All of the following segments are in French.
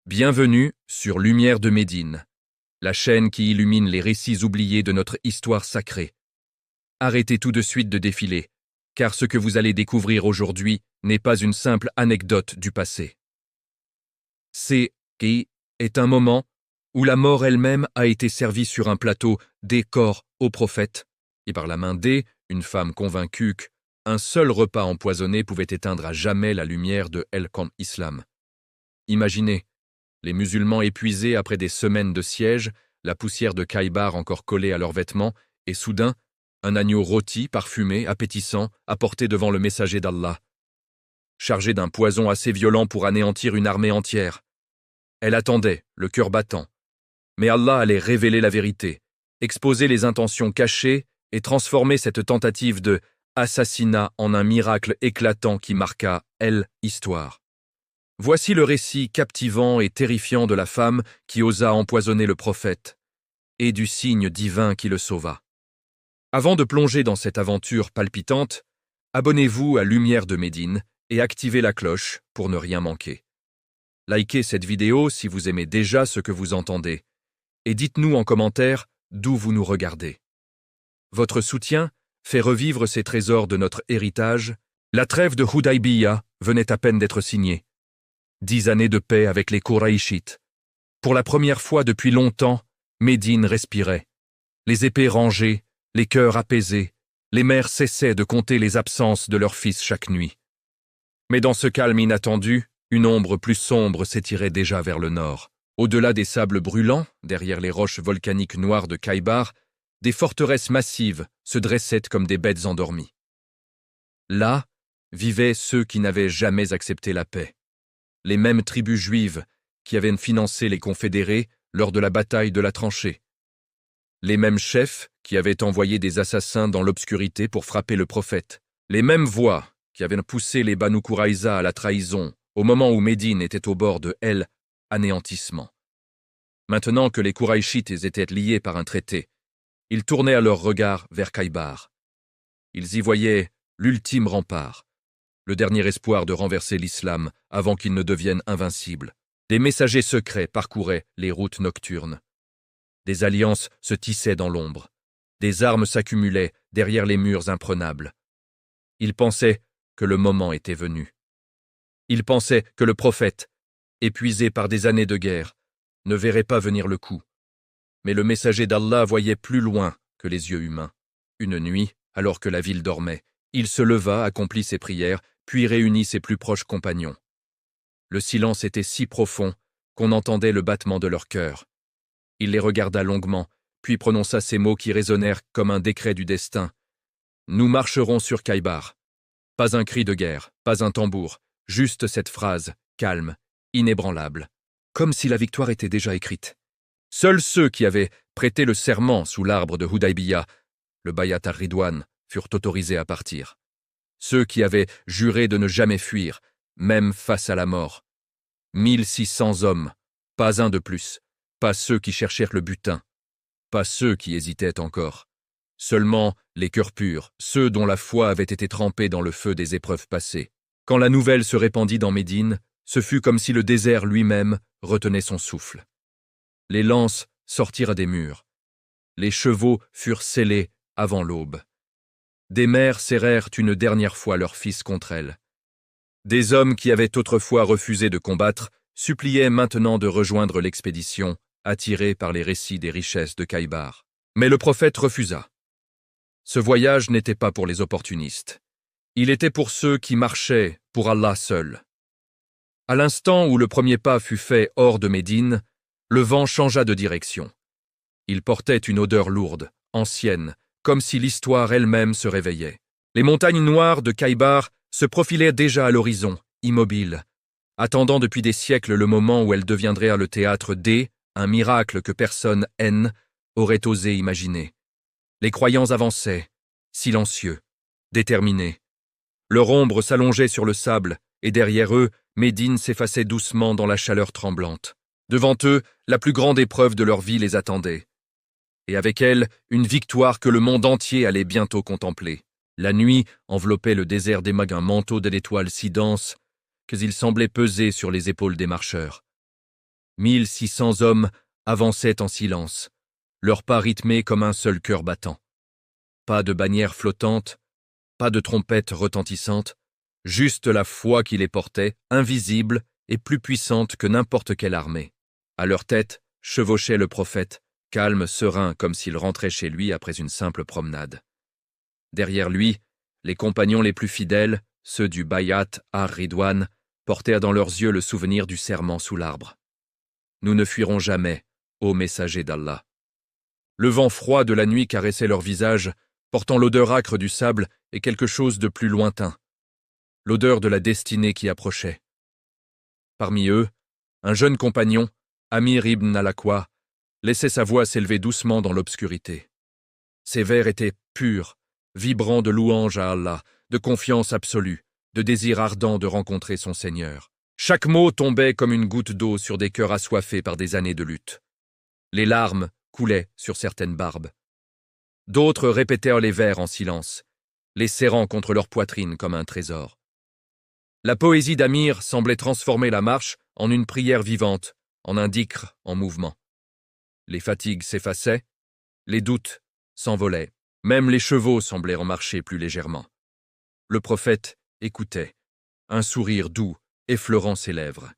Bienvenue sur Lumière de Médine, la chaîne qui illumine les récits oubliés de notre histoire sacrée. Arrêtez tout de suite de défiler, car ce que vous allez découvrir aujourd'hui n'est pas une simple anecdote du passé. C'est qui est un moment où la mort elle-même a été servie sur un plateau des corps au prophète, et par la main une femme convaincue qu'un seul repas empoisonné pouvait éteindre à jamais la lumière de El-Khan Islam. Imaginez, les musulmans épuisés après des semaines de siège, la poussière de Khybar encore collée à leurs vêtements, et soudain, un agneau rôti, parfumé, appétissant, apporté devant le messager d'Allah. Chargé d'un poison assez violent pour anéantir une armée entière. Elle attendait, le cœur battant. Mais Allah allait révéler la vérité, exposer les intentions cachées et transformer cette tentative de assassinat en un miracle éclatant qui marqua, l'histoire. Voici le récit captivant et terrifiant de la femme qui osa empoisonner le prophète, et du signe divin qui le sauva. Avant de plonger dans cette aventure palpitante, abonnez-vous à Lumière de Médine et activez la cloche pour ne rien manquer. Likez cette vidéo si vous aimez déjà ce que vous entendez, et dites-nous en commentaire d'où vous nous regardez. Votre soutien fait revivre ces trésors de notre héritage. La trêve de Hudaybiya venait à peine d'être signée. 10 années de paix avec les Qurayshites. Pour la première fois depuis longtemps, Médine respirait. Les épées rangées, les cœurs apaisés, les mères cessaient de compter les absences de leurs fils chaque nuit. Mais dans ce calme inattendu, une ombre plus sombre s'étirait déjà vers le nord. Au-delà des sables brûlants, derrière les roches volcaniques noires de Khybar, des forteresses massives se dressaient comme des bêtes endormies. Là vivaient ceux qui n'avaient jamais accepté la paix. Les mêmes tribus juives qui avaient financé les confédérés lors de la bataille de la tranchée. Les mêmes chefs qui avaient envoyé des assassins dans l'obscurité pour frapper le prophète. Les mêmes voix qui avaient poussé les Banu Qurayza à la trahison au moment où Médine était au bord de l'anéantissement. Maintenant que les Qurayshites étaient liés par un traité, ils tournaient leur regard vers Khybar. Ils y voyaient l'ultime rempart, le dernier espoir de renverser l'islam avant qu'il ne devienne invincible. Des messagers secrets parcouraient les routes nocturnes. Des alliances se tissaient dans l'ombre. Des armes s'accumulaient derrière les murs imprenables. Ils pensaient que le moment était venu. Ils pensaient que le prophète, épuisé par des années de guerre, ne verrait pas venir le coup. Mais le messager d'Allah voyait plus loin que les yeux humains. Une nuit, alors que la ville dormait, il se leva, accomplit ses prières, puis réunit ses plus proches compagnons. Le silence était si profond qu'on entendait le battement de leur cœur. Il les regarda longuement, puis prononça ces mots qui résonnèrent comme un décret du destin. « Nous marcherons sur Khybar. » Pas un cri de guerre, pas un tambour, juste cette phrase, calme, inébranlable, comme si la victoire était déjà écrite. Seuls ceux qui avaient prêté le serment sous l'arbre de Hudaybiya, le Bayat ar-Ridwan, furent autorisés à partir. Ceux qui avaient juré de ne jamais fuir, même face à la mort. 1600 hommes, pas un de plus, pas ceux qui cherchèrent le butin, pas ceux qui hésitaient encore. Seulement les cœurs purs, ceux dont la foi avait été trempée dans le feu des épreuves passées. Quand la nouvelle se répandit dans Médine, ce fut comme si le désert lui-même retenait son souffle. Les lances sortirent des murs. Les chevaux furent scellés avant l'aube. Des mères serrèrent une dernière fois leurs fils contre elles. Des hommes qui avaient autrefois refusé de combattre suppliaient maintenant de rejoindre l'expédition, attirés par les récits des richesses de Khybar. Mais le prophète refusa. Ce voyage n'était pas pour les opportunistes. Il était pour ceux qui marchaient pour Allah seul. À l'instant où le premier pas fut fait hors de Médine, le vent changea de direction. Il portait une odeur lourde, ancienne, comme si l'histoire elle-même se réveillait. Les montagnes noires de Khybar se profilaient déjà à l'horizon, immobiles, attendant depuis des siècles le moment où elles deviendraient le théâtre un miracle que personne aurait osé imaginer. Les croyants avançaient, silencieux, déterminés. Leur ombre s'allongeait sur le sable, et derrière eux, Médine s'effaçait doucement dans la chaleur tremblante. Devant eux, la plus grande épreuve de leur vie les attendait. Et avec elle, une victoire que le monde entier allait bientôt contempler. La nuit enveloppait le désert d'Emag un manteau de l'étoile si dense qu'il semblait peser sur les épaules des marcheurs. 1600 hommes avançaient en silence, leurs pas rythmés comme un seul cœur battant. Pas de bannière flottante, pas de trompette retentissante, juste la foi qui les portait, invisible et plus puissante que n'importe quelle armée. À leur tête chevauchait le prophète, calme, serein, comme s'il rentrait chez lui après une simple promenade. Derrière lui, les compagnons les plus fidèles, ceux du Bayat ar-Ridwan, portèrent dans leurs yeux le souvenir du serment sous l'arbre. Nous ne fuirons jamais, ô messager d'Allah. Le vent froid de la nuit caressait leur visage, portant l'odeur âcre du sable et quelque chose de plus lointain, l'odeur de la destinée qui approchait. Parmi eux, un jeune compagnon, Amir ibn al-Aqwa, laissait sa voix s'élever doucement dans l'obscurité. Ses vers étaient purs, vibrants de louange à Allah, de confiance absolue, de désir ardent de rencontrer son Seigneur. Chaque mot tombait comme une goutte d'eau sur des cœurs assoiffés par des années de lutte. Les larmes coulaient sur certaines barbes. D'autres répétèrent les vers en silence, les serrant contre leur poitrine comme un trésor. La poésie d'Amir semblait transformer la marche en une prière vivante, en un dhikr en mouvement. Les fatigues s'effaçaient, les doutes s'envolaient, même les chevaux semblaient en marcher plus légèrement. Le prophète écoutait, un sourire doux effleurant ses lèvres.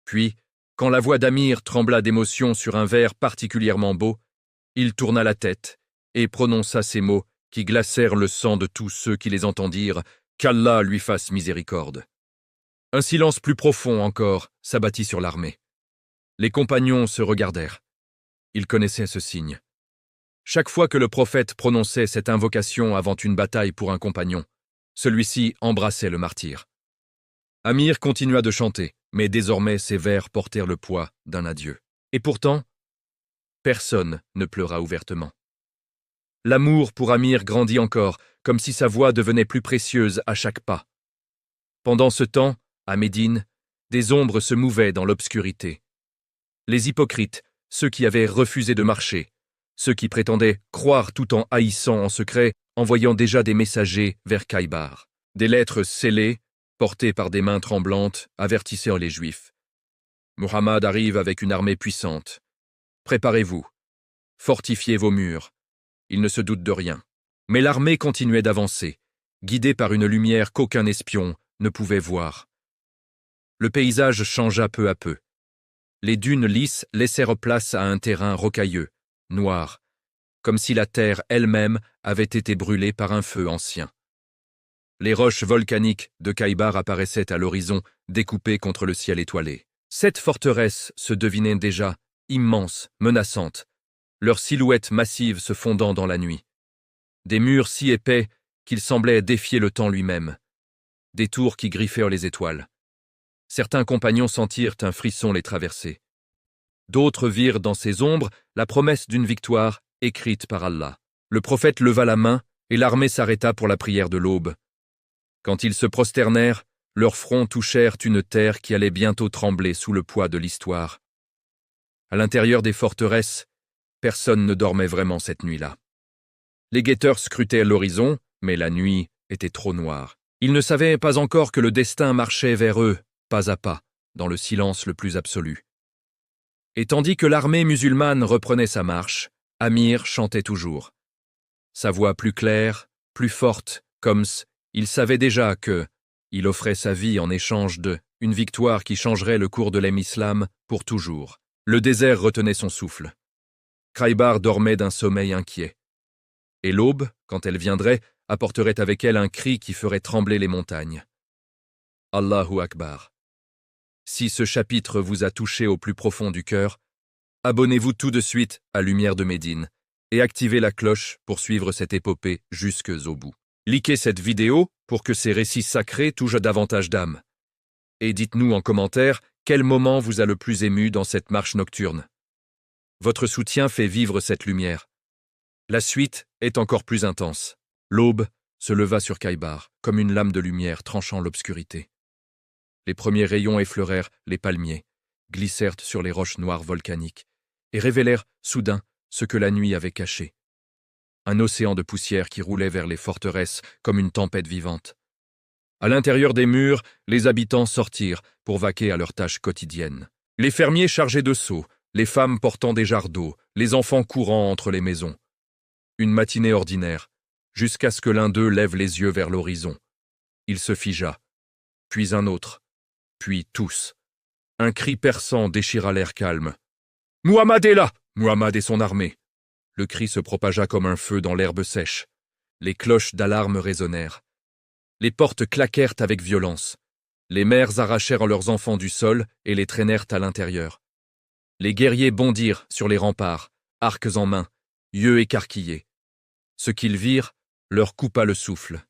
Puis, quand la voix d'Amir trembla d'émotion sur un vers particulièrement beau, il tourna la tête et prononça ces mots qui glacèrent le sang de tous ceux qui les entendirent, qu'Allah lui fasse miséricorde. Un silence plus profond encore s'abattit sur l'armée. Les compagnons se regardèrent. Ils connaissaient ce signe. Chaque fois que le prophète prononçait cette invocation avant une bataille pour un compagnon, celui-ci embrassait le martyr. Amir continua de chanter, mais désormais ses vers portèrent le poids d'un adieu. Et pourtant, personne ne pleura ouvertement. L'amour pour Amir grandit encore, comme si sa voix devenait plus précieuse à chaque pas. Pendant ce temps, à Médine, des ombres se mouvaient dans l'obscurité. Les hypocrites, ceux qui avaient refusé de marcher, ceux qui prétendaient croire tout en haïssant en secret, envoyant déjà des messagers vers Kaybar. Des lettres scellées, portées par des mains tremblantes, avertissaient les Juifs. Muhammad arrive avec une armée puissante. Préparez-vous. Fortifiez vos murs. Il ne se doute de rien. Mais l'armée continuait d'avancer, guidée par une lumière qu'aucun espion ne pouvait voir. Le paysage changea peu à peu. Les dunes lisses laissèrent place à un terrain rocailleux, noir, comme si la terre elle-même avait été brûlée par un feu ancien. Les roches volcaniques de Kaybar apparaissaient à l'horizon, découpées contre le ciel étoilé. 7 forteresses se devinaient déjà, immenses, menaçantes, leurs silhouettes massives se fondant dans la nuit. Des murs si épais qu'ils semblaient défier le temps lui-même. Des tours qui griffèrent les étoiles. Certains compagnons sentirent un frisson les traverser. D'autres virent dans ces ombres la promesse d'une victoire écrite par Allah. Le prophète leva la main et l'armée s'arrêta pour la prière de l'aube. Quand ils se prosternèrent, leurs fronts touchèrent une terre qui allait bientôt trembler sous le poids de l'histoire. À l'intérieur des forteresses, personne ne dormait vraiment cette nuit-là. Les guetteurs scrutaient l'horizon, mais la nuit était trop noire. Ils ne savaient pas encore que le destin marchait vers eux, pas à pas, dans le silence le plus absolu. Et tandis que l'armée musulmane reprenait sa marche, Amir chantait toujours. Sa voix plus claire, plus forte, comme il savait déjà que il offrait sa vie en échange une victoire qui changerait le cours de l'islam pour toujours. Le désert retenait son souffle. Kaybar dormait d'un sommeil inquiet. Et l'aube, quand elle viendrait, apporterait avec elle un cri qui ferait trembler les montagnes. Allahu Akbar. Si ce chapitre vous a touché au plus profond du cœur, abonnez-vous tout de suite à Lumière de Médine et activez la cloche pour suivre cette épopée jusque au bout. Likez cette vidéo pour que ces récits sacrés touchent davantage d'âmes. Et dites-nous en commentaire quel moment vous a le plus ému dans cette marche nocturne. Votre soutien fait vivre cette lumière. La suite est encore plus intense. L'aube se leva sur Kaybar, comme une lame de lumière tranchant l'obscurité. Les premiers rayons effleurèrent les palmiers, glissèrent sur les roches noires volcaniques, et révélèrent soudain ce que la nuit avait caché. Un océan de poussière qui roulait vers les forteresses comme une tempête vivante. À l'intérieur des murs, les habitants sortirent pour vaquer à leurs tâches quotidiennes. Les fermiers chargés de seaux, les femmes portant des jarres d'eau, les enfants courant entre les maisons. Une matinée ordinaire, jusqu'à ce que l'un d'eux lève les yeux vers l'horizon. Il se figea, puis un autre, puis tous. Un cri perçant déchira l'air calme. « Muhammad est là ! Muhammad et son armée !» Le cri se propagea comme un feu dans l'herbe sèche. Les cloches d'alarme résonnèrent. Les portes claquèrent avec violence. Les mères arrachèrent leurs enfants du sol et les traînèrent à l'intérieur. Les guerriers bondirent sur les remparts, arcs en main, yeux écarquillés. Ce qu'ils virent leur coupa le souffle.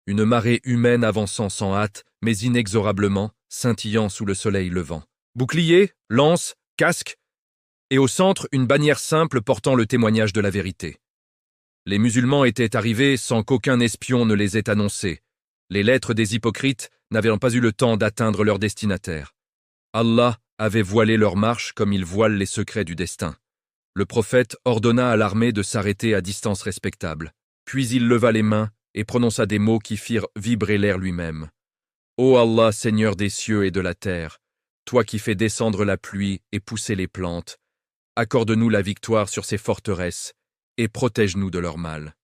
Une marée humaine avançant sans hâte, mais inexorablement, scintillant sous le soleil levant. Boucliers, lances, casques, et au centre une bannière simple portant le témoignage de la vérité. Les musulmans étaient arrivés sans qu'aucun espion ne les ait annoncés. Les lettres des hypocrites n'avaient pas eu le temps d'atteindre leur destinataire. Allah avait voilé leur marche comme il voile les secrets du destin. Le prophète ordonna à l'armée de s'arrêter à distance respectable. Puis il leva les mains et prononça des mots qui firent vibrer l'air lui-même. « Ô Allah, Seigneur des cieux et de la terre, toi qui fais descendre la pluie et pousser les plantes, accorde-nous la victoire sur ces forteresses et protège-nous de leur mal. »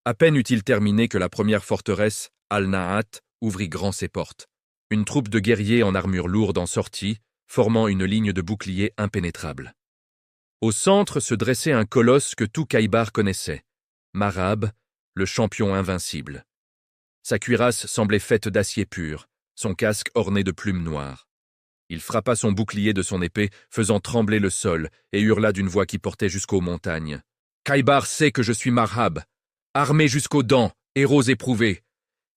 À peine eut-il terminé que la première forteresse, Al-Na'at, ouvrit grand ses portes. Une troupe de guerriers en armure lourde en sortit, formant une ligne de boucliers impénétrable. Au centre se dressait un colosse que tout Khaybar connaissait, Marab, le champion invincible. Sa cuirasse semblait faite d'acier pur, son casque orné de plumes noires. Il frappa son bouclier de son épée, faisant trembler le sol, et hurla d'une voix qui portait jusqu'aux montagnes. « Khaybar sait que je suis Marab, armé jusqu'aux dents, héros éprouvés.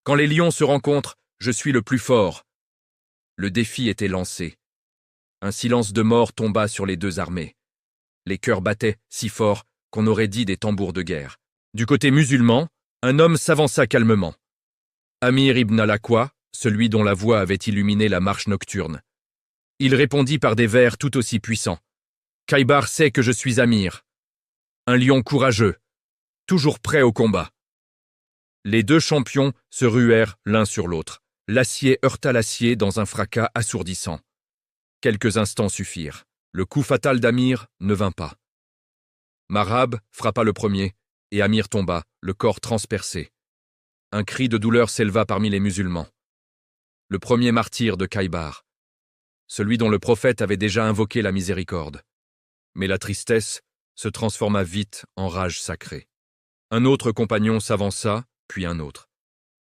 Quand les lions se rencontrent, je suis le plus fort. » Le défi était lancé. Un silence de mort tomba sur les deux armées. Les cœurs battaient si fort qu'on aurait dit des tambours de guerre. Du côté musulman, un homme s'avança calmement. Amir ibn al-Aqwa, celui dont la voix avait illuminé la marche nocturne. Il répondit par des vers tout aussi puissants. « Khaybar sait que je suis Amir, un lion courageux, toujours prêt au combat. » Les deux champions se ruèrent l'un sur l'autre. L'acier heurta l'acier dans un fracas assourdissant. Quelques instants suffirent. Le coup fatal d'Amir ne vint pas. Marab frappa le premier, et Amir tomba, le corps transpercé. Un cri de douleur s'éleva parmi les musulmans. Le premier martyr de Khaybar, celui dont le prophète avait déjà invoqué la miséricorde. Mais la tristesse se transforma vite en rage sacrée. Un autre compagnon s'avança, puis un autre.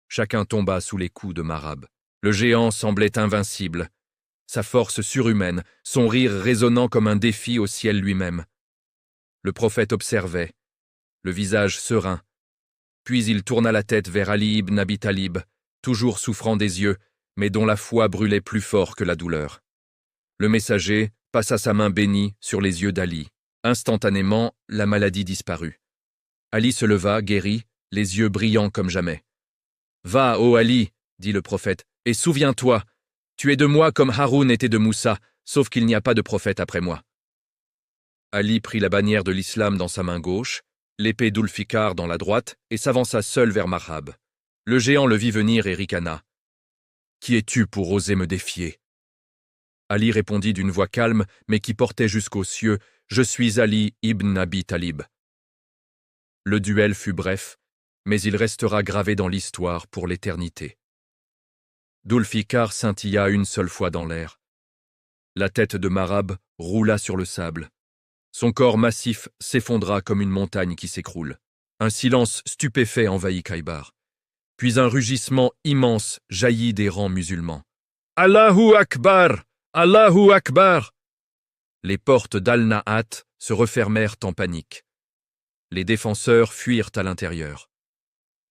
Chacun tomba sous les coups de Marab. Le géant semblait invincible, sa force surhumaine, son rire résonnant comme un défi au ciel lui-même. Le prophète observait, le visage serein. Puis il tourna la tête vers Ali ibn Abi Talib, toujours souffrant des yeux, mais dont la foi brûlait plus fort que la douleur. Le messager passa sa main bénie sur les yeux d'Ali. Instantanément, la maladie disparut. Ali se leva, guéri, les yeux brillants comme jamais. « Va, ô Ali, dit le prophète, et souviens-toi, tu es de moi comme Haroun était de Moussa, sauf qu'il n'y a pas de prophète après moi. » Ali prit la bannière de l'islam dans sa main gauche, l'épée d'Ulfikar dans la droite, et s'avança seul vers Marab. Le géant le vit venir et ricana. « Qui es-tu pour oser me défier ?» Ali répondit d'une voix calme, mais qui portait jusqu'aux cieux, « Je suis Ali ibn Abi Talib. » Le duel fut bref, mais il restera gravé dans l'histoire pour l'éternité. Dulfikar scintilla une seule fois dans l'air. La tête de Marab roula sur le sable. Son corps massif s'effondra comme une montagne qui s'écroule. Un silence stupéfait envahit Khaybar. Puis un rugissement immense jaillit des rangs musulmans. « Allahu Akbar! Allahu Akbar !» Les portes d'Al-Na'at se refermèrent en panique. Les défenseurs fuirent à l'intérieur.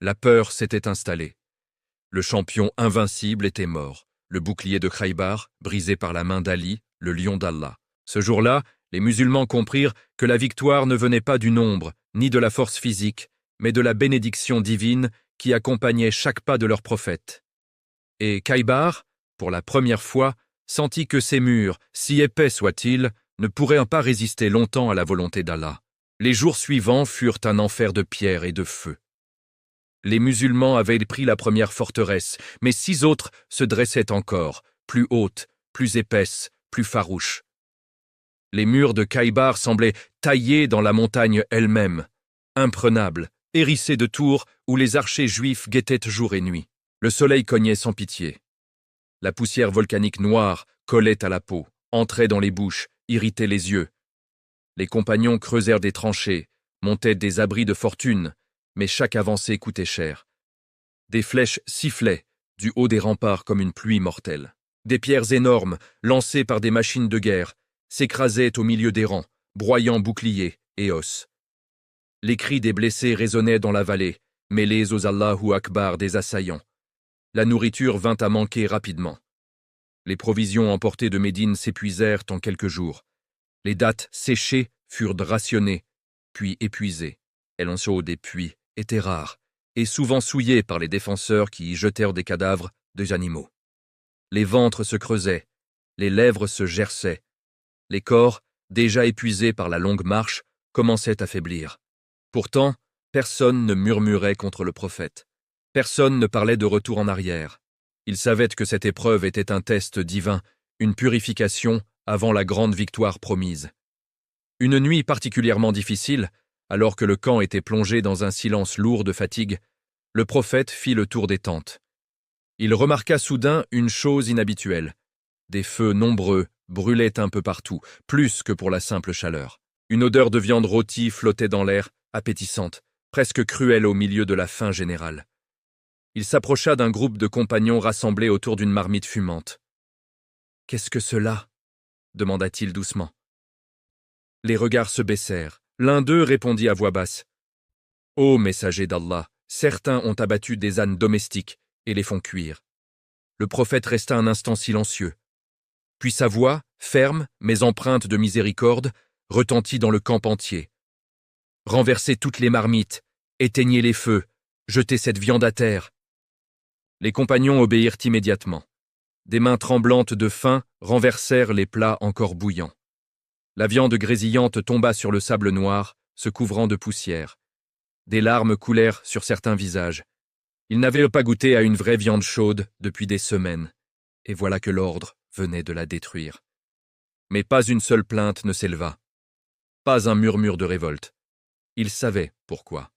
La peur s'était installée. Le champion invincible était mort, le bouclier de Khaybar, brisé par la main d'Ali, le lion d'Allah. Ce jour-là, les musulmans comprirent que la victoire ne venait pas du nombre, ni de la force physique, mais de la bénédiction divine qui accompagnait chaque pas de leur prophète. Et Khaybar, pour la première fois, sentit que ces murs, si épais soient-ils, ne pourraient pas résister longtemps à la volonté d'Allah. Les jours suivants furent un enfer de pierre et de feu. Les musulmans avaient pris la première forteresse, mais 6 autres se dressaient encore, plus hautes, plus épaisses, plus farouche. Les murs de Khaybar semblaient taillés dans la montagne elle-même, imprenables, hérissés de tours où les archers juifs guettaient jour et nuit. Le soleil cognait sans pitié. La poussière volcanique noire collait à la peau, entrait dans les bouches, irritait les yeux. Les compagnons creusèrent des tranchées, montaient des abris de fortune, mais chaque avancée coûtait cher. Des flèches sifflaient du haut des remparts comme une pluie mortelle. Des pierres énormes, lancées par des machines de guerre, s'écrasaient au milieu des rangs, broyant boucliers et os. Les cris des blessés résonnaient dans la vallée, mêlés aux Allahu Akbar des assaillants. La nourriture vint à manquer rapidement. Les provisions emportées de Médine s'épuisèrent en quelques jours. Les dattes séchées furent rationnées, puis épuisées. Et l'eau des puits était rare, et souvent souillée par les défenseurs qui y jetèrent des cadavres des animaux. Les ventres se creusaient, les lèvres se gerçaient. Les corps, déjà épuisés par la longue marche, commençaient à faiblir. Pourtant, personne ne murmurait contre le prophète. Personne ne parlait de retour en arrière. Ils savaient que cette épreuve était un test divin, une purification avant la grande victoire promise. Une nuit particulièrement difficile, alors que le camp était plongé dans un silence lourd de fatigue, le prophète fit le tour des tentes. Il remarqua soudain une chose inhabituelle. Des feux nombreux brûlaient un peu partout, plus que pour la simple chaleur. Une odeur de viande rôtie flottait dans l'air, appétissante, presque cruelle au milieu de la faim générale. Il s'approcha d'un groupe de compagnons rassemblés autour d'une marmite fumante. « Qu'est-ce que cela » demanda-t-il doucement. Les regards se baissèrent. L'un d'eux répondit à voix basse. « Ô messager d'Allah, certains ont abattu des ânes domestiques et les font cuire. » Le prophète resta un instant silencieux. Puis sa voix, ferme mais empreinte de miséricorde, retentit dans le camp entier. « Renversez toutes les marmites, éteignez les feux, jetez cette viande à terre. » Les compagnons obéirent immédiatement. Des mains tremblantes de faim renversèrent les plats encore bouillants. La viande grésillante tomba sur le sable noir, se couvrant de poussière. Des larmes coulèrent sur certains visages. Ils n'avaient pas goûté à une vraie viande chaude depuis des semaines, et voilà que l'ordre venait de la détruire. Mais pas une seule plainte ne s'éleva. Pas un murmure de révolte. Ils savaient pourquoi.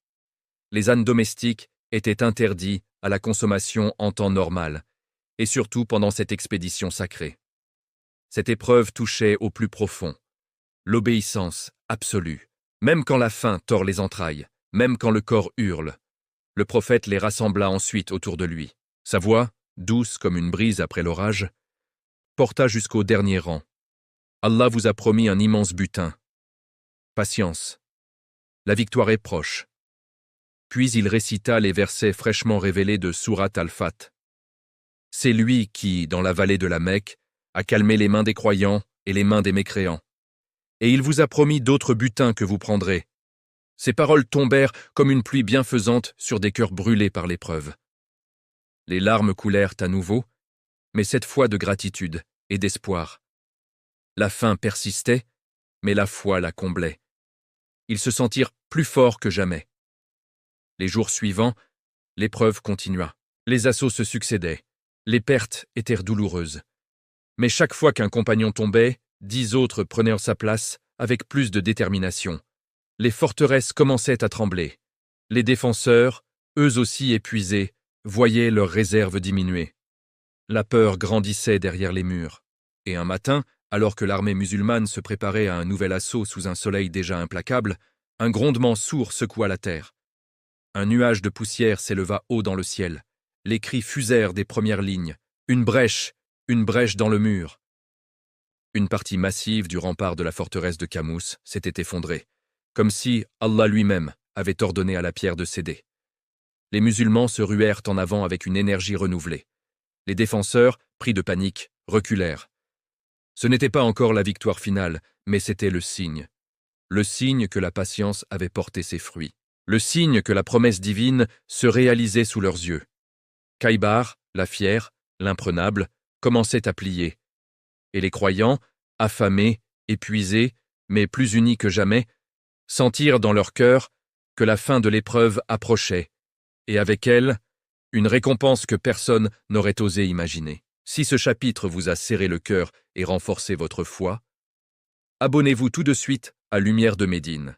Les ânes domestiques étaient interdits à la consommation en temps normal, et surtout pendant cette expédition sacrée. Cette épreuve touchait au plus profond. L'obéissance absolue, même quand la faim tord les entrailles, même quand le corps hurle. Le prophète les rassembla ensuite autour de lui. Sa voix, douce comme une brise après l'orage, porta jusqu'au dernier rang. Allah vous a promis un immense butin. Patience. La victoire est proche. Puis il récita les versets fraîchement révélés de Surat al-Fat. C'est lui qui, dans la vallée de la Mecque, a calmé les mains des croyants et les mains des mécréants. Et il vous a promis d'autres butins que vous prendrez. Ces paroles tombèrent comme une pluie bienfaisante sur des cœurs brûlés par l'épreuve. Les larmes coulèrent à nouveau, mais cette fois de gratitude et d'espoir. La faim persistait, mais la foi la comblait. Ils se sentirent plus forts que jamais. Les jours suivants, l'épreuve continua. Les assauts se succédaient. Les pertes étaient douloureuses. Mais chaque fois qu'un compagnon tombait, 10 autres prenaient sa place avec plus de détermination. Les forteresses commençaient à trembler. Les défenseurs, eux aussi épuisés, voyaient leurs réserves diminuer. La peur grandissait derrière les murs. Et un matin, alors que l'armée musulmane se préparait à un nouvel assaut sous un soleil déjà implacable, un grondement sourd secoua la terre. Un nuage de poussière s'éleva haut dans le ciel. Les cris fusèrent des premières lignes. Une brèche dans le mur. Une partie massive du rempart de la forteresse de Camous s'était effondrée, comme si Allah lui-même avait ordonné à la pierre de céder. Les musulmans se ruèrent en avant avec une énergie renouvelée. Les défenseurs, pris de panique, reculèrent. Ce n'était pas encore la victoire finale, mais c'était le signe. Le signe que la patience avait porté ses fruits. Le signe que la promesse divine se réalisait sous leurs yeux. Khaybar, la fière, l'imprenable, commençait à plier. Et les croyants, affamés, épuisés, mais plus unis que jamais, sentirent dans leur cœur que la fin de l'épreuve approchait, et avec elle, une récompense que personne n'aurait osé imaginer. Si ce chapitre vous a serré le cœur et renforcé votre foi, abonnez-vous tout de suite à Lumière de Médine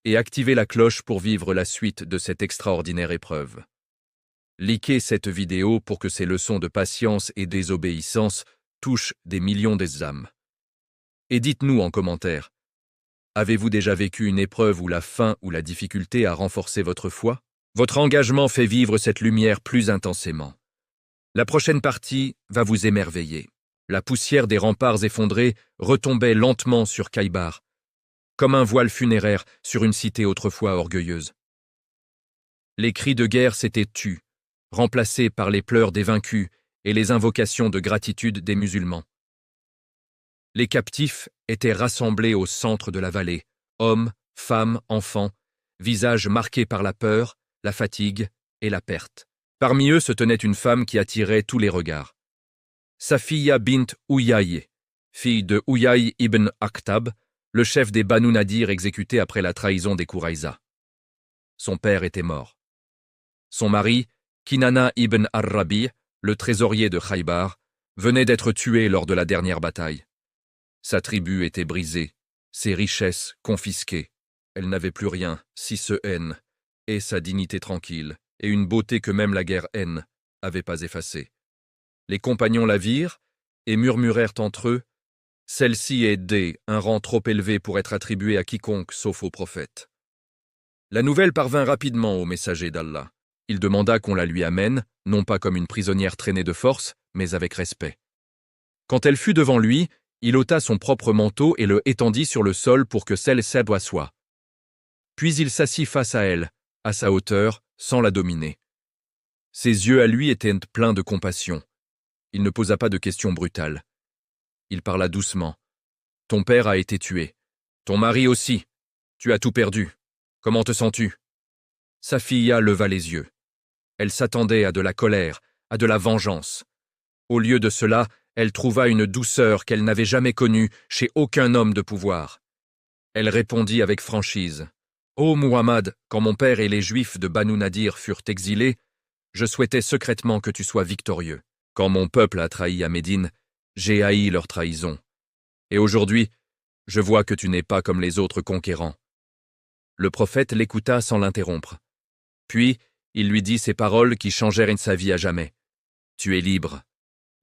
et activez la cloche pour vivre la suite de cette extraordinaire épreuve. Likez cette vidéo pour que ces leçons de patience et désobéissance touchent des millions d'âmes. Et dites-nous en commentaire, avez-vous déjà vécu une épreuve où la faim ou la difficulté a renforcé votre foi? Votre engagement fait vivre cette lumière plus intensément. La prochaine partie va vous émerveiller. La poussière des remparts effondrés retombait lentement sur Khaybar, comme un voile funéraire sur une cité autrefois orgueilleuse. Les cris de guerre s'étaient tus, remplacés par les pleurs des vaincus et les invocations de gratitude des musulmans. Les captifs étaient rassemblés au centre de la vallée, hommes, femmes, enfants, visages marqués par la peur, la fatigue et la perte. Parmi eux se tenait une femme qui attirait tous les regards. Safiya bint Uyay, fille de Uyay ibn Akhtab, le chef des Banu Nadir exécuté après la trahison des Quraïza. Son père était mort. Son mari, Kinana ibn ar-Rabi', le trésorier de Khaybar, venait d'être tué lors de la dernière bataille. Sa tribu était brisée, ses richesses confisquées. Elle n'avait plus rien, si ce haine, et sa dignité tranquille, et une beauté que même la guerre haine avait pas effacée. Les compagnons la virent et murmurèrent entre eux, « Celle-ci est un rang trop élevé pour être attribué à quiconque sauf au prophète. » La nouvelle parvint rapidement au messager d'Allah. Il demanda qu'on la lui amène, non pas comme une prisonnière traînée de force, mais avec respect. Quand elle fut devant lui, il ôta son propre manteau et le étendit sur le sol pour que celle-ci soit. Puis il s'assit face à elle, à sa hauteur, sans la dominer. Ses yeux à lui étaient pleins de compassion. Il ne posa pas de questions brutales. Il parla doucement. « Ton père a été tué. Ton mari aussi. Tu as tout perdu. Comment te sens-tu » Safiya leva les yeux. Elle s'attendait à de la colère, à de la vengeance. Au lieu de cela, elle trouva une douceur qu'elle n'avait jamais connue chez aucun homme de pouvoir. Elle répondit avec franchise. « Ô Muhammad, quand mon père et les Juifs de Banu Nadir furent exilés, je souhaitais secrètement que tu sois victorieux. Quand mon peuple a trahi à Médine, j'ai haï leur trahison. Et aujourd'hui, je vois que tu n'es pas comme les autres conquérants. » Le prophète l'écouta sans l'interrompre. Puis, il lui dit ces paroles qui changèrent sa vie à jamais. « Tu es libre.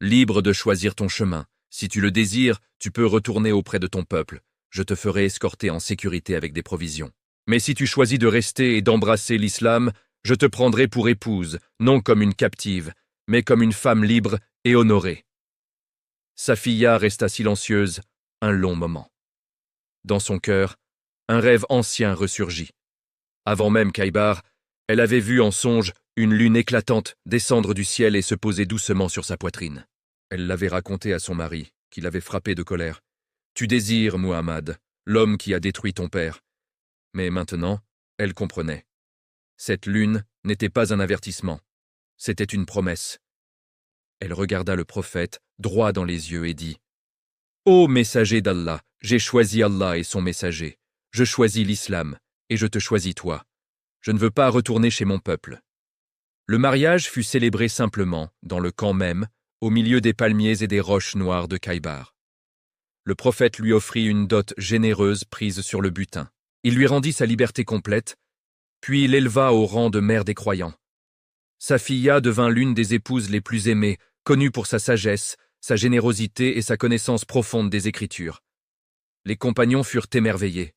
Libre de choisir ton chemin. Si tu le désires, tu peux retourner auprès de ton peuple. Je te ferai escorter en sécurité avec des provisions. Mais si tu choisis de rester et d'embrasser l'islam, je te prendrai pour épouse, non comme une captive, mais comme une femme libre et honorée. » Safiya resta silencieuse un long moment. Dans son cœur, un rêve ancien ressurgit. Avant même Khaybar, elle avait vu en songe une lune éclatante descendre du ciel et se poser doucement sur sa poitrine. Elle l'avait raconté à son mari, qui l'avait frappé de colère. « Tu désires, Muhammad, l'homme qui a détruit ton père. » Mais maintenant, elle comprenait. Cette lune n'était pas un avertissement, c'était une promesse. Elle regarda le prophète droit dans les yeux et dit « Ô messager d'Allah, j'ai choisi Allah et son messager. Je choisis l'islam, et je te choisis toi. Je ne veux pas retourner chez mon peuple. » Le mariage fut célébré simplement, dans le camp même, au milieu des palmiers et des roches noires de Khaybar. Le prophète lui offrit une dot généreuse prise sur le butin. Il lui rendit sa liberté complète, puis l'éleva au rang de mère des croyants. Safiya devint l'une des épouses les plus aimées, connue pour sa sagesse, sa générosité et sa connaissance profonde des Écritures. Les compagnons furent émerveillés.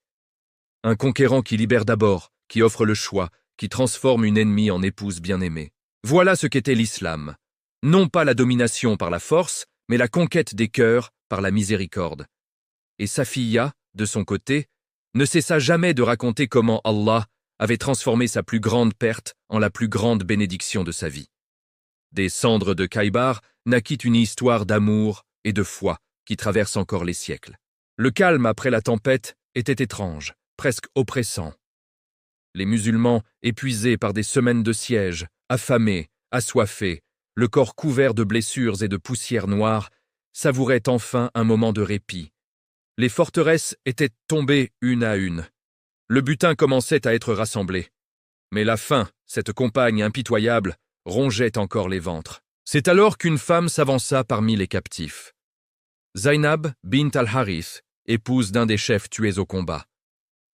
Un conquérant qui libère d'abord, qui offre le choix, qui transforme une ennemie en épouse bien-aimée. Voilà ce qu'était l'islam. Non pas la domination par la force, mais la conquête des cœurs par la miséricorde. Et Safiya, de son côté, ne cessa jamais de raconter comment Allah avait transformé sa plus grande perte en la plus grande bénédiction de sa vie. Des cendres de Khaybar naquit une histoire d'amour et de foi qui traverse encore les siècles. Le calme après la tempête était étrange, presque oppressant. Les musulmans, épuisés par des semaines de siège, affamés, assoiffés, le corps couvert de blessures et de poussière noire, savouraient enfin un moment de répit. Les forteresses étaient tombées une à une. Le butin commençait à être rassemblé. Mais la faim, cette compagne impitoyable, rongeait encore les ventres. C'est alors qu'une femme s'avança parmi les captifs. Zainab bint al-Harith, épouse d'un des chefs tués au combat.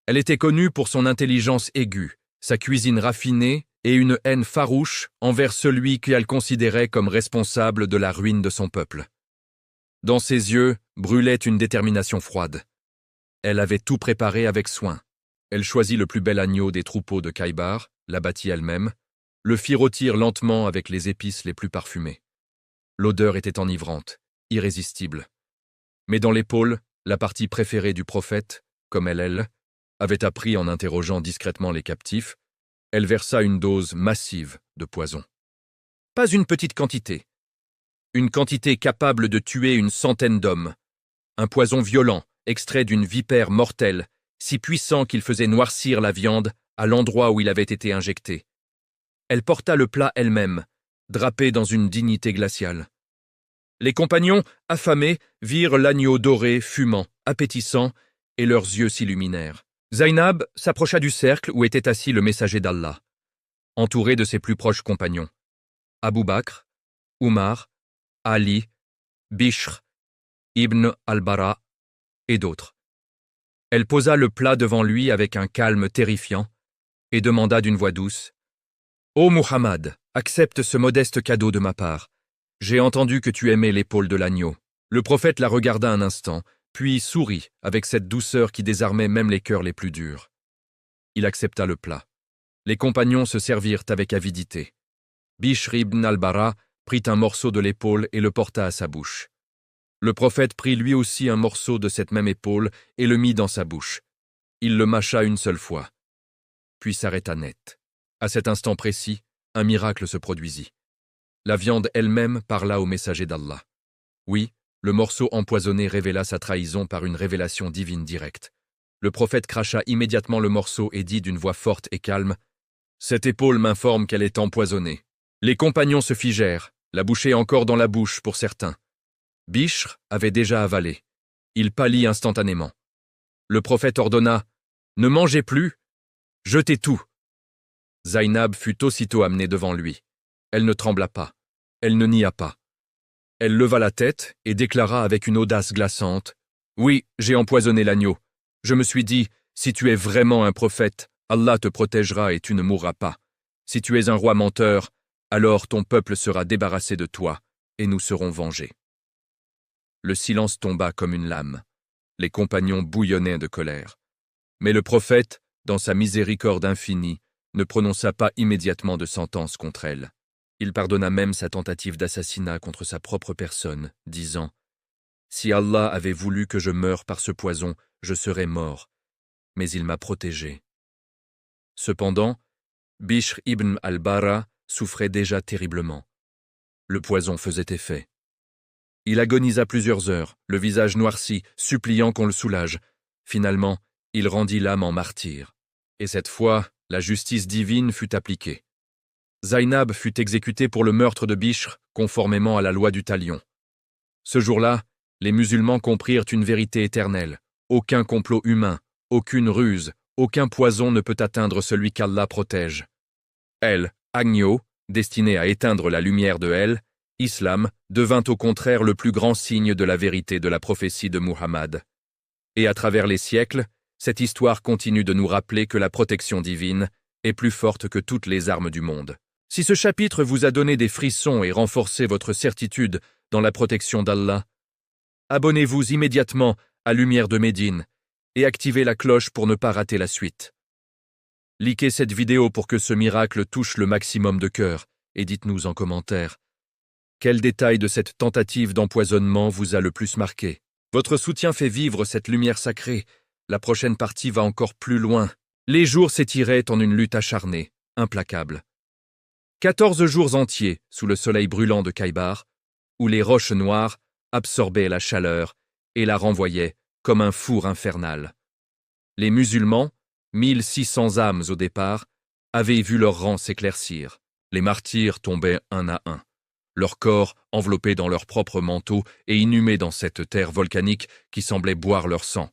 Elle était connue pour son intelligence aiguë, sa cuisine raffinée et une haine farouche envers celui qu'elle considérait comme responsable de la ruine de son peuple. Dans ses yeux brûlait une détermination froide. Elle avait tout préparé avec soin. Elle choisit le plus bel agneau des troupeaux de Khaybar, l'abattit elle-même, le fit rôtir lentement avec les épices les plus parfumées. L'odeur était enivrante, irrésistible. Mais dans l'épaule, la partie préférée du prophète, comme elle avait appris en interrogeant discrètement les captifs, elle versa une dose massive de poison. Pas une petite quantité. Une quantité capable de tuer une centaine d'hommes. Un poison violent, extrait d'une vipère mortelle, si puissant qu'il faisait noircir la viande à l'endroit où il avait été injecté. Elle porta le plat elle-même, drapée dans une dignité glaciale. Les compagnons, affamés, virent l'agneau doré, fumant, appétissant, et leurs yeux s'illuminèrent. Zainab s'approcha du cercle où était assis le messager d'Allah, entouré de ses plus proches compagnons. Abu Bakr, Oumar, Ali, Bishr, Ibn al-Bara et d'autres. Elle posa le plat devant lui avec un calme terrifiant et demanda d'une voix douce « Ô Muhammad, accepte ce modeste cadeau de ma part. J'ai entendu que tu aimais l'épaule de l'agneau. » Le prophète la regarda un instant, puis sourit avec cette douceur qui désarmait même les cœurs les plus durs. Il accepta le plat. Les compagnons se servirent avec avidité. Bishr ibn al-Bara prit un morceau de l'épaule et le porta à sa bouche. Le prophète prit lui aussi un morceau de cette même épaule et le mit dans sa bouche. Il le mâcha une seule fois, puis s'arrêta net. À cet instant précis, un miracle se produisit. La viande elle-même parla au messager d'Allah. Oui, le morceau empoisonné révéla sa trahison par une révélation divine directe. Le prophète cracha immédiatement le morceau et dit d'une voix forte et calme « Cette épaule m'informe qu'elle est empoisonnée. » Les compagnons se figèrent, la bouchée encore dans la bouche pour certains. Bishr avait déjà avalé. Il pâlit instantanément. Le prophète ordonna « Ne mangez plus, jetez tout !» Zainab fut aussitôt amenée devant lui. Elle ne trembla pas. Elle ne nia pas. Elle leva la tête et déclara avec une audace glaçante « Oui, j'ai empoisonné l'agneau. Je me suis dit, si tu es vraiment un prophète, Allah te protégera et tu ne mourras pas. Si tu es un roi menteur, alors ton peuple sera débarrassé de toi et nous serons vengés. » Le silence tomba comme une lame. Les compagnons bouillonnaient de colère. Mais le prophète, dans sa miséricorde infinie, ne prononça pas immédiatement de sentence contre elle. Il pardonna même sa tentative d'assassinat contre sa propre personne, disant « Si Allah avait voulu que je meure par ce poison, je serais mort, mais il m'a protégé. » Cependant, Bishr ibn al-Bara souffrait déjà terriblement. Le poison faisait effet. Il agonisa plusieurs heures, le visage noirci, suppliant qu'on le soulage. Finalement, il rendit l'âme en martyr. Et cette fois, la justice divine fut appliquée. Zainab fut exécutée pour le meurtre de Bishr, conformément à la loi du talion. Ce jour-là, les musulmans comprirent une vérité éternelle. Aucun complot humain, aucune ruse, aucun poison ne peut atteindre celui qu'Allah protège. Elle, agneau, destiné à éteindre la lumière de elle, Islam, devint au contraire le plus grand signe de la vérité de la prophétie de Muhammad. Et à travers les siècles, cette histoire continue de nous rappeler que la protection divine est plus forte que toutes les armes du monde. Si ce chapitre vous a donné des frissons et renforcé votre certitude dans la protection d'Allah, abonnez-vous immédiatement à Lumière de Médine et activez la cloche pour ne pas rater la suite. Likez cette vidéo pour que ce miracle touche le maximum de cœurs et dites-nous en commentaire quel détail de cette tentative d'empoisonnement vous a le plus marqué. Votre soutien fait vivre cette lumière sacrée. La prochaine partie va encore plus loin. Les jours s'étiraient en une lutte acharnée, implacable. 14 jours entiers sous le soleil brûlant de Khaybar, où les roches noires absorbaient la chaleur et la renvoyaient comme un four infernal. Les musulmans, 1600 âmes au départ, avaient vu leur rang s'éclaircir. Les martyrs tombaient un à un, leurs corps enveloppés dans leurs propres manteaux et inhumés dans cette terre volcanique qui semblait boire leur sang.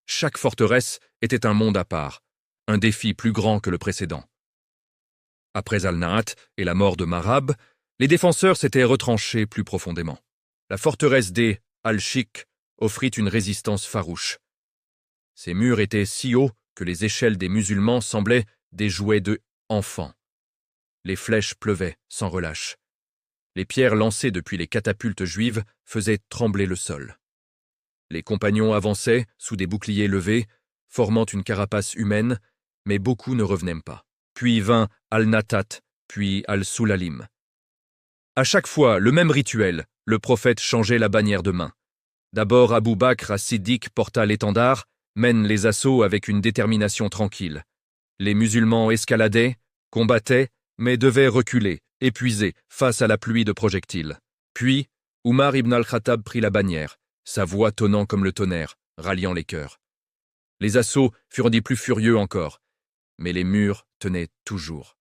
Chaque forteresse était un monde à part, un défi plus grand que le précédent. Après Al-Naat et la mort de Marab, Les défenseurs s'étaient retranchés plus profondément. La forteresse des Al-Shik offrit une résistance farouche. Ses murs étaient si hauts que les échelles des musulmans semblaient des jouets d'enfants. Les flèches pleuvaient sans relâche. Les pierres lancées depuis les catapultes juives faisaient trembler le sol. Les compagnons avançaient sous des boucliers levés, formant une carapace humaine, mais beaucoup ne revenaient pas. Puis vint Al-Natat, puis Al-Sulalim. À chaque fois, le même rituel, le prophète changeait la bannière de main. D'abord, Abu Bakr as-Siddiq porta l'étendard, mène les assauts avec une détermination tranquille. Les musulmans escaladaient, combattaient, mais devaient reculer, épuisés, face à la pluie de projectiles. Puis, Umar ibn al-Khattab prit la bannière, sa voix tonnant comme le tonnerre, ralliant les cœurs. Les assauts furent des plus furieux encore, mais les murs tenaient toujours.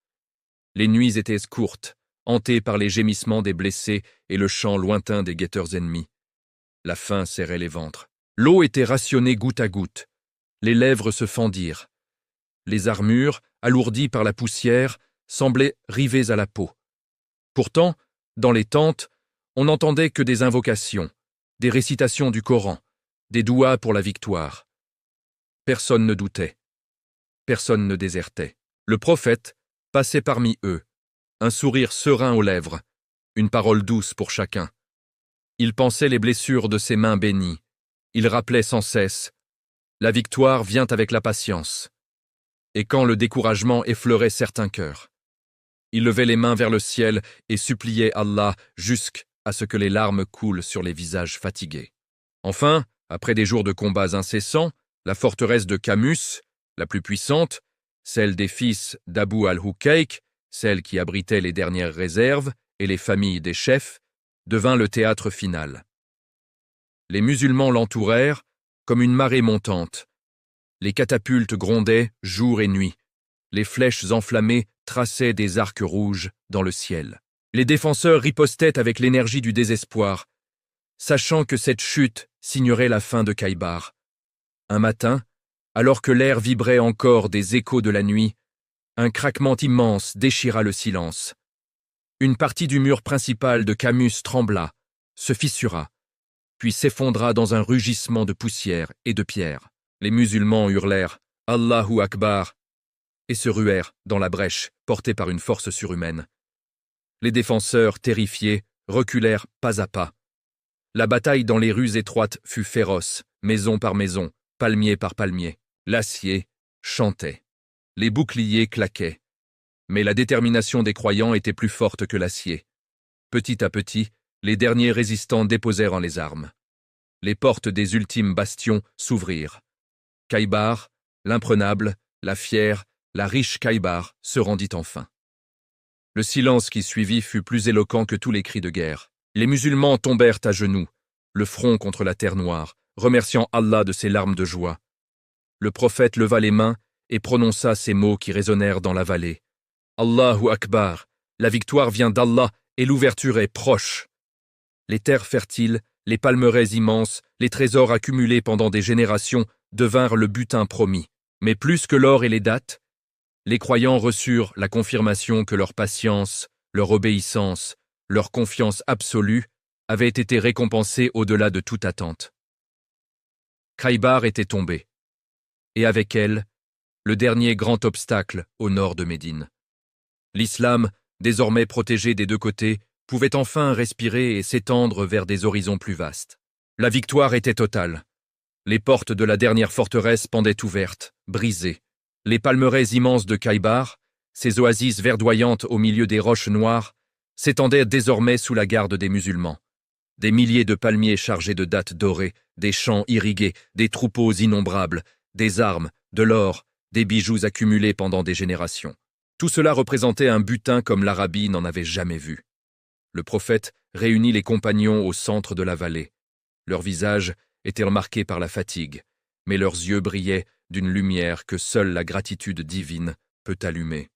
Les nuits étaient courtes, hantées par les gémissements des blessés et le chant lointain des guetteurs ennemis. La faim serrait les ventres. L'eau était rationnée goutte à goutte. Les lèvres se fendirent. Les armures, alourdies par la poussière, semblaient rivées à la peau. Pourtant, dans les tentes, on n'entendait que des invocations, des récitations du Coran, des douas pour la victoire. Personne ne doutait. Personne ne désertait. Le prophète passait parmi eux, un sourire serein aux lèvres, une parole douce pour chacun. Il pensait les blessures de ses mains bénies. Il rappelait sans cesse « La victoire vient avec la patience ». Et quand le découragement effleurait certains cœurs, il levait les mains vers le ciel et suppliait Allah jusqu'à ce que les larmes coulent sur les visages fatigués. Enfin, après des jours de combats incessants, la forteresse de Camus, la plus puissante, celle des fils d'Abu al-Hukayk, celle qui abritait les dernières réserves et les familles des chefs, devint le théâtre final. Les musulmans l'entourèrent comme une marée montante. Les catapultes grondaient jour et nuit. Les flèches enflammées traçaient des arcs rouges dans le ciel. Les défenseurs ripostaient avec l'énergie du désespoir, sachant que cette chute signerait la fin de Khaybar. Un matin, alors que l'air vibrait encore des échos de la nuit, un craquement immense déchira le silence. Une partie du mur principal de Camus trembla, se fissura, puis s'effondra dans un rugissement de poussière et de pierre. Les musulmans hurlèrent « Allahu Akbar » et se ruèrent dans la brèche, portés par une force surhumaine. Les défenseurs, terrifiés, reculèrent pas à pas. La bataille dans les rues étroites fut féroce, maison par maison, palmier par palmier. L'acier chantait. Les boucliers claquaient. Mais la détermination des croyants était plus forte que l'acier. Petit à petit, les derniers résistants déposèrent les armes. Les portes des ultimes bastions s'ouvrirent. Khaybar, l'imprenable, la fière, la riche Khaybar se rendit enfin. Le silence qui suivit fut plus éloquent que tous les cris de guerre. Les musulmans tombèrent à genoux, le front contre la terre noire, remerciant Allah de ses larmes de joie. Le prophète leva les mains et prononça ces mots qui résonnèrent dans la vallée. « Allahu Akbar, la victoire vient d'Allah et l'ouverture est proche. » Les terres fertiles, les palmeraies immenses, les trésors accumulés pendant des générations devinrent le butin promis. Mais plus que l'or et les dattes, les croyants reçurent la confirmation que leur patience, leur obéissance, leur confiance absolue avaient été récompensées au-delà de toute attente. Khaybar était tombée, et avec elle, le dernier grand obstacle au nord de Médine. L'islam, désormais protégé des deux côtés, pouvait enfin respirer et s'étendre vers des horizons plus vastes. La victoire était totale. Les portes de la dernière forteresse pendaient ouvertes, brisées. Les palmeraies immenses de Khaybar, ces oasis verdoyantes au milieu des roches noires, s'étendaient désormais sous la garde des musulmans. Des milliers de palmiers chargés de dattes dorées, des champs irrigués, des troupeaux innombrables, des armes, de l'or, des bijoux accumulés pendant des générations. Tout cela représentait un butin comme l'Arabie n'en avait jamais vu. Le prophète réunit les compagnons au centre de la vallée. Leurs visages étaient marqués par la fatigue, mais leurs yeux brillaient d'une lumière que seule la gratitude divine peut allumer.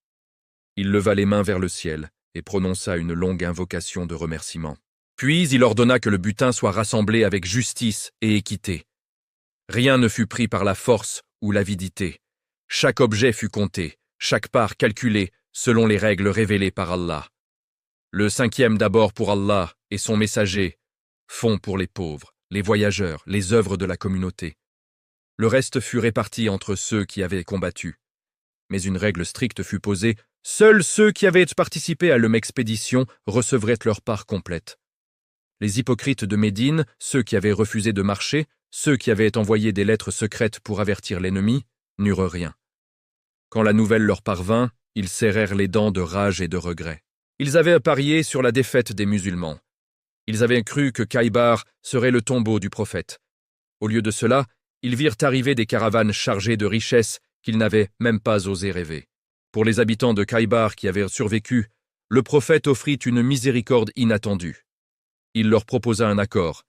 Il leva les mains vers le ciel et prononça une longue invocation de remerciement. Puis il ordonna que le butin soit rassemblé avec justice et équité. Rien ne fut pris par la force ou l'avidité. Chaque objet fut compté, chaque part calculée selon les règles révélées par Allah. Le cinquième d'abord pour Allah et son messager, fonds pour les pauvres, les voyageurs, les œuvres de la communauté. Le reste fut réparti entre ceux qui avaient combattu. Mais une règle stricte fut posée, seuls ceux qui avaient participé à l'expédition recevraient leur part complète. Les hypocrites de Médine, ceux qui avaient refusé de marcher, ceux qui avaient envoyé des lettres secrètes pour avertir l'ennemi, n'eurent rien. Quand la nouvelle leur parvint, ils serrèrent les dents de rage et de regret. Ils avaient parié sur la défaite des musulmans. Ils avaient cru que Khaybar serait le tombeau du prophète. Au lieu de cela, ils virent arriver des caravanes chargées de richesses qu'ils n'avaient même pas osé rêver. Pour les habitants de Khaybar qui avaient survécu, le prophète offrit une miséricorde inattendue. Il leur proposa un accord.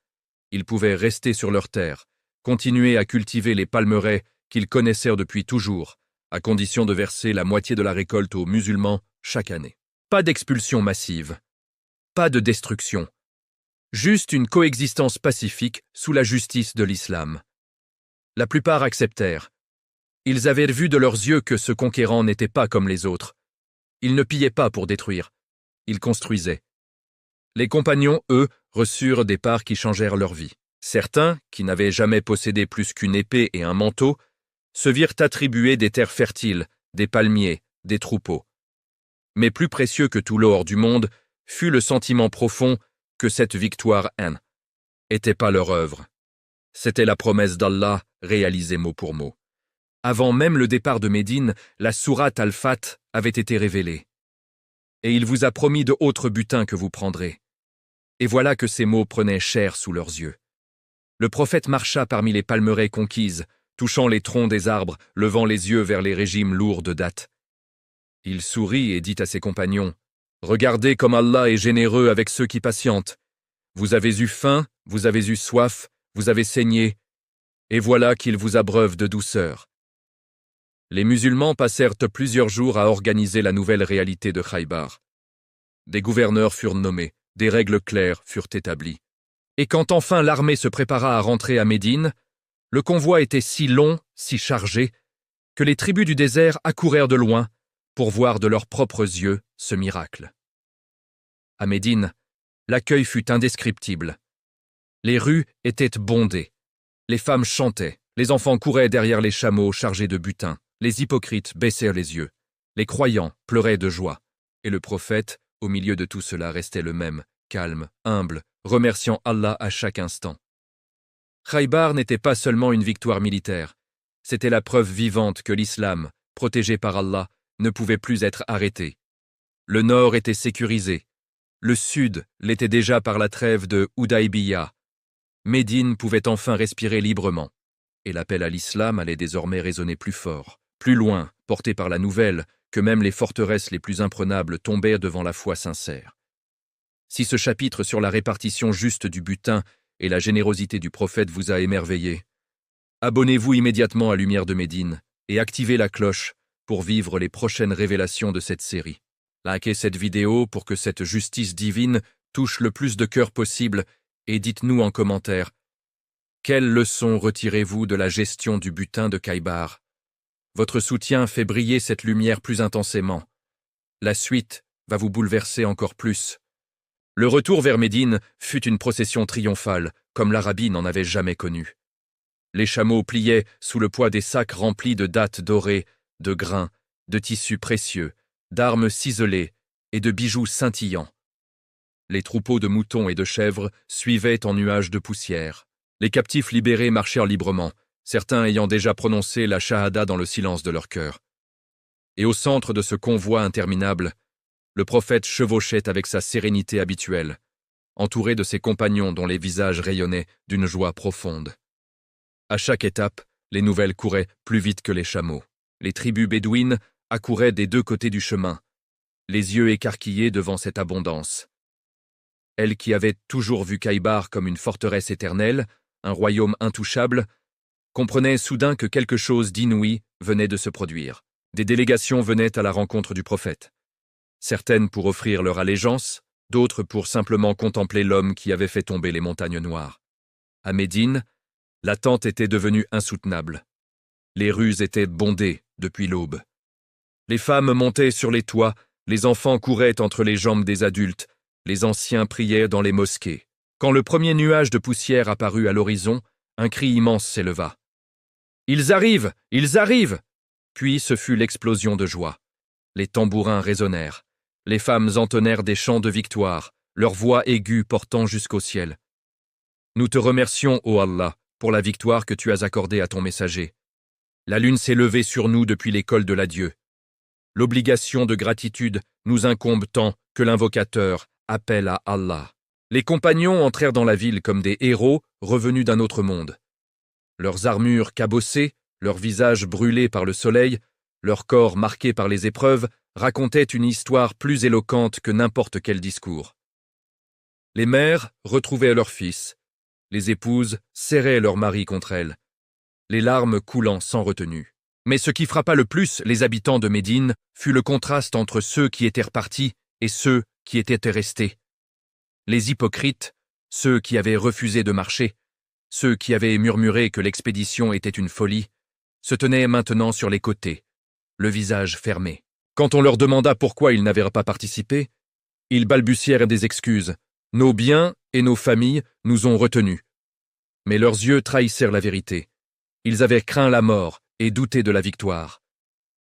Ils pouvaient rester sur leur terre, continuer à cultiver les palmeraies qu'ils connaissaient depuis toujours, à condition de verser la moitié de la récolte aux musulmans chaque année. Pas d'expulsion massive, pas de destruction, juste une coexistence pacifique sous la justice de l'islam. La plupart acceptèrent. Ils avaient vu de leurs yeux que ce conquérant n'était pas comme les autres. Il ne pillait pas pour détruire, il construisait. Les compagnons, eux, reçurent des parts qui changèrent leur vie. Certains, qui n'avaient jamais possédé plus qu'une épée et un manteau, se virent attribuer des terres fertiles, des palmiers, des troupeaux. Mais plus précieux que tout l'or du monde fut le sentiment profond que cette victoire n'était pas leur œuvre. C'était la promesse d'Allah réalisée mot pour mot. Avant même le départ de Médine, la sourate Al-Fat avait été révélée. Et il vous a promis de autres butins que vous prendrez. Et voilà que ces mots prenaient chair sous leurs yeux. Le prophète marcha parmi les palmeraies conquises, touchant les troncs des arbres, levant les yeux vers les régimes lourds de date. Il sourit et dit à ses compagnons, « Regardez comme Allah est généreux avec ceux qui patientent. Vous avez eu faim, vous avez eu soif, vous avez saigné, et voilà qu'il vous abreuve de douceur. » Les musulmans passèrent plusieurs jours à organiser la nouvelle réalité de Khaybar. Des gouverneurs furent nommés, des règles claires furent établies. Et quand enfin l'armée se prépara à rentrer à Médine, le convoi était si long, si chargé, que les tribus du désert accourèrent de loin pour voir de leurs propres yeux ce miracle. À Médine, l'accueil fut indescriptible. Les rues étaient bondées, les femmes chantaient, les enfants couraient derrière les chameaux chargés de butin, les hypocrites baissèrent les yeux, les croyants pleuraient de joie, et le prophète, au milieu de tout cela, restait le même, calme, humble, remerciant Allah à chaque instant. Khaybar n'était pas seulement une victoire militaire, c'était la preuve vivante que l'islam, protégé par Allah, ne pouvait plus être arrêté. Le nord était sécurisé, le sud l'était déjà par la trêve de Hudaybiya. Médine pouvait enfin respirer librement, et l'appel à l'islam allait désormais résonner plus fort, plus loin, porté par la nouvelle, que même les forteresses les plus imprenables tombaient devant la foi sincère. Si ce chapitre sur la répartition juste du butin et la générosité du prophète vous a émerveillé, abonnez-vous immédiatement à Lumière de Médine et activez la cloche pour vivre les prochaines révélations de cette série. Likez cette vidéo pour que cette justice divine touche le plus de cœurs possible et dites-nous en commentaire quelles leçons retirez-vous de la gestion du butin de Khaybar. Votre soutien fait briller cette lumière plus intensément. La suite va vous bouleverser encore plus. Le retour vers Médine fut une procession triomphale, comme l'Arabie n'en avait jamais connu. Les chameaux pliaient sous le poids des sacs remplis de dattes dorées, de grains, de tissus précieux, d'armes ciselées et de bijoux scintillants. Les troupeaux de moutons et de chèvres suivaient en nuages de poussière. Les captifs libérés marchèrent librement, certains ayant déjà prononcé la shahada dans le silence de leur cœur. Et au centre de ce convoi interminable, le prophète chevauchait avec sa sérénité habituelle, entouré de ses compagnons dont les visages rayonnaient d'une joie profonde. À chaque étape, les nouvelles couraient plus vite que les chameaux. Les tribus bédouines accouraient des deux côtés du chemin, les yeux écarquillés devant cette abondance. Elles qui avaient toujours vu Khaybar comme une forteresse éternelle, un royaume intouchable, comprenaient soudain que quelque chose d'inouï venait de se produire. Des délégations venaient à la rencontre du prophète. Certaines pour offrir leur allégeance, d'autres pour simplement contempler l'homme qui avait fait tomber les montagnes noires. À Médine, l'attente était devenue insoutenable. Les rues étaient bondées depuis l'aube. Les femmes montaient sur les toits, les enfants couraient entre les jambes des adultes, Les anciens priaient dans les mosquées. Quand le premier nuage de poussière apparut à l'horizon, un cri immense s'éleva. « Ils arrivent! Ils arrivent !» Puis ce fut l'explosion de joie. Les tambourins résonnèrent. Les femmes entonnèrent des chants de victoire, leurs voix aiguës portant jusqu'au ciel. « Nous te remercions, ô Allah, pour la victoire que tu as accordée à ton messager. La lune s'est levée sur nous depuis l'école de l'adieu. L'obligation de gratitude nous incombe tant que l'invocateur appelle à Allah. » Les compagnons entrèrent dans la ville comme des héros revenus d'un autre monde. Leurs armures cabossées, leurs visages brûlés par le soleil, leurs corps marqués par les épreuves, racontaient une histoire plus éloquente que n'importe quel discours. Les mères retrouvaient leurs fils, les épouses serraient leurs maris contre elles, les larmes coulant sans retenue. Mais ce qui frappa le plus les habitants de Médine fut le contraste entre ceux qui étaient repartis et ceux qui étaient restés. Les hypocrites, ceux qui avaient refusé de marcher, ceux qui avaient murmuré que l'expédition était une folie, se tenaient maintenant sur les côtés, le visage fermé. Quand on leur demanda pourquoi ils n'avaient pas participé, ils balbutièrent des excuses. Nos biens et nos familles nous ont retenus. Mais leurs yeux trahissèrent la vérité. Ils avaient craint la mort et douté de la victoire.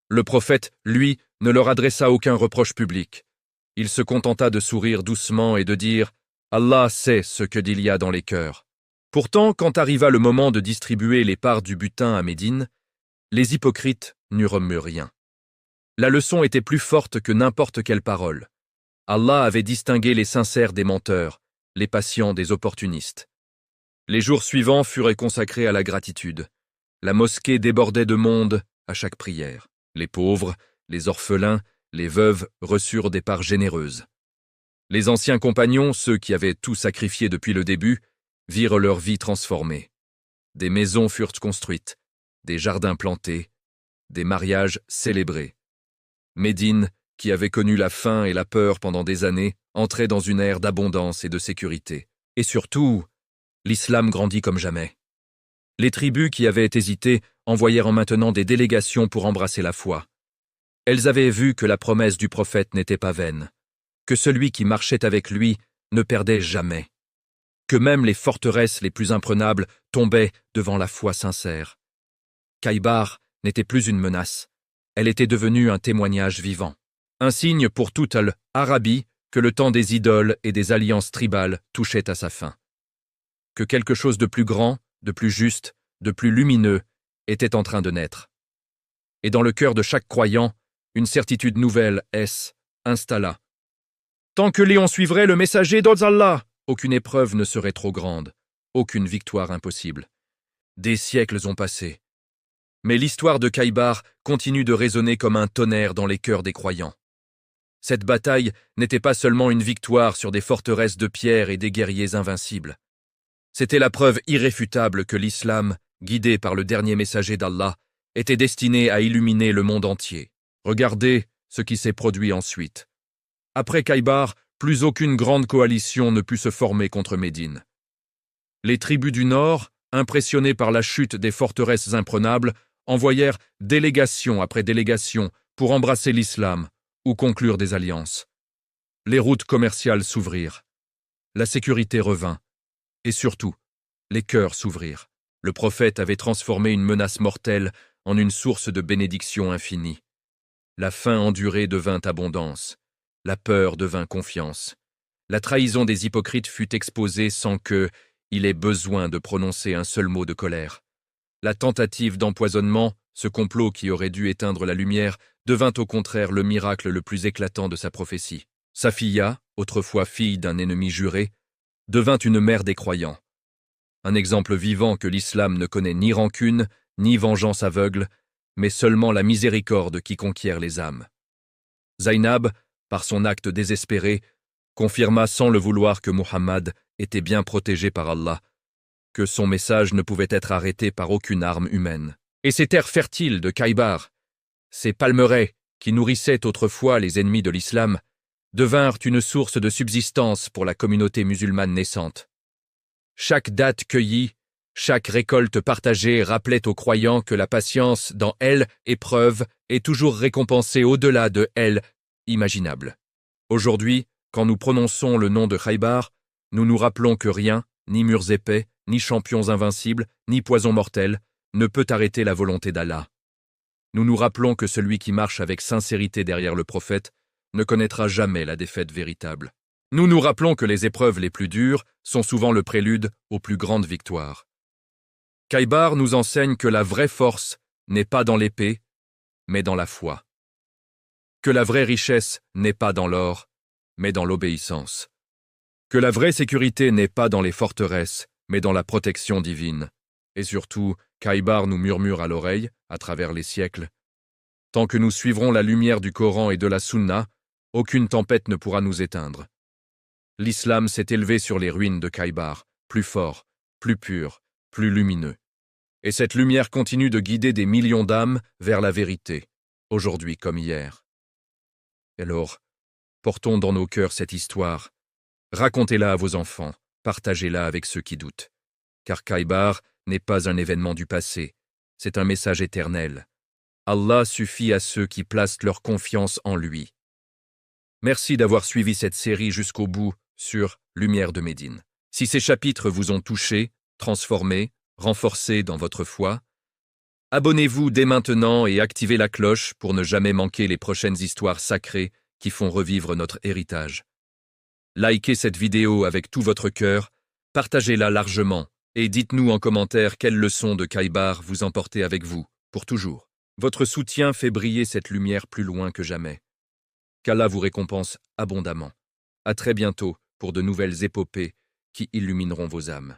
Le prophète, lui, ne leur adressa aucun reproche public. Il se contenta de sourire doucement et de dire « Allah sait ce qu'il y a dans les cœurs ». Pourtant, quand arriva le moment de distribuer les parts du butin à Médine, les hypocrites n'eurent rien. La leçon était plus forte que n'importe quelle parole. Allah avait distingué les sincères des menteurs, les patients des opportunistes. Les jours suivants furent consacrés à la gratitude. La mosquée débordait de monde à chaque prière. Les pauvres, les orphelins, les veuves reçurent des parts généreuses. Les anciens compagnons, ceux qui avaient tout sacrifié depuis le début, virent leur vie transformée. Des maisons furent construites, des jardins plantés, des mariages célébrés. Médine, qui avait connu la faim et la peur pendant des années, entrait dans une ère d'abondance et de sécurité. Et surtout, l'islam grandit comme jamais. Les tribus qui avaient hésité envoyèrent maintenant des délégations pour embrasser la foi. Elles avaient vu que la promesse du prophète n'était pas vaine, que celui qui marchait avec lui ne perdait jamais, que même les forteresses les plus imprenables tombaient devant la foi sincère. Khaybar n'était plus une menace, elle était devenue un témoignage vivant, un signe pour toute l'Arabie que le temps des idoles et des alliances tribales touchait à sa fin, que quelque chose de plus grand, de plus juste, de plus lumineux était en train de naître. Et dans le cœur de chaque croyant, une certitude nouvelle installa. Tant que Léon suivrait le messager d'Allah, aucune épreuve ne serait trop grande, aucune victoire impossible. Des siècles ont passé. Mais l'histoire de Khaybar continue de résonner comme un tonnerre dans les cœurs des croyants. Cette bataille n'était pas seulement une victoire sur des forteresses de pierre et des guerriers invincibles. C'était la preuve irréfutable que l'islam, guidé par le dernier messager d'Allah, était destiné à illuminer le monde entier. Regardez ce qui s'est produit ensuite. Après Khaybar, plus aucune grande coalition ne put se former contre Médine. Les tribus du Nord, impressionnées par la chute des forteresses imprenables, envoyèrent délégation après délégation pour embrasser l'islam ou conclure des alliances. Les routes commerciales s'ouvrirent. La sécurité revint. Et surtout, les cœurs s'ouvrirent. Le prophète avait transformé une menace mortelle en une source de bénédiction infinie. La faim endurée devint abondance. La peur devint confiance. La trahison des hypocrites fut exposée sans qu'il ait besoin de prononcer un seul mot de colère. La tentative d'empoisonnement, ce complot qui aurait dû éteindre la lumière, devint au contraire le miracle le plus éclatant de sa prophétie. Safiya, autrefois fille d'un ennemi juré, devint une mère des croyants. Un exemple vivant que l'islam ne connaît ni rancune, ni vengeance aveugle, mais seulement la miséricorde qui conquiert les âmes. Zaynab, par son acte désespéré, confirma sans le vouloir que Muhammad était bien protégé par Allah, que son message ne pouvait être arrêté par aucune arme humaine. Et ces terres fertiles de Khaybar, ces palmeraies qui nourrissaient autrefois les ennemis de l'islam, devinrent une source de subsistance pour la communauté musulmane naissante. Chaque date cueillie, chaque récolte partagée rappelait aux croyants que la patience dans épreuve est toujours récompensée au-delà de imaginable. Aujourd'hui, Quand nous prononçons le nom de Khaybar, nous nous rappelons que rien, ni murs épais, ni champions invincibles, ni poison mortel, ne peut arrêter la volonté d'Allah. Nous nous rappelons que celui qui marche avec sincérité derrière le prophète ne connaîtra jamais la défaite véritable. Nous nous rappelons que les épreuves les plus dures sont souvent le prélude aux plus grandes victoires. Khaybar nous enseigne que la vraie force n'est pas dans l'épée, mais dans la foi. Que la vraie richesse n'est pas dans l'or, mais dans l'obéissance. Que la vraie sécurité n'est pas dans les forteresses, mais dans la protection divine. Et surtout, Khaybar nous murmure à l'oreille, à travers les siècles. Tant que nous suivrons la lumière du Coran et de la Sunna, aucune tempête ne pourra nous éteindre. L'islam s'est élevé sur les ruines de Khaybar, plus fort, plus pur, plus lumineux. Et cette lumière continue de guider des millions d'âmes vers la vérité, aujourd'hui comme hier. Alors, portons dans nos cœurs cette histoire. Racontez-la à vos enfants, partagez-la avec ceux qui doutent. Car Khaybar n'est pas un événement du passé, c'est un message éternel. Allah suffit à ceux qui placent leur confiance en lui. Merci d'avoir suivi cette série jusqu'au bout sur Lumière de Médine. Si ces chapitres vous ont touché, transformé, renforcé dans votre foi, abonnez-vous dès maintenant et activez la cloche pour ne jamais manquer les prochaines histoires sacrées qui font revivre notre héritage. Likez cette vidéo avec tout votre cœur, partagez-la largement et dites-nous en commentaire quelles leçons de Khaybar vous emportez avec vous, pour toujours. Votre soutien fait briller cette lumière plus loin que jamais. Qu'Allah vous récompense abondamment. À très bientôt pour de nouvelles épopées qui illumineront vos âmes.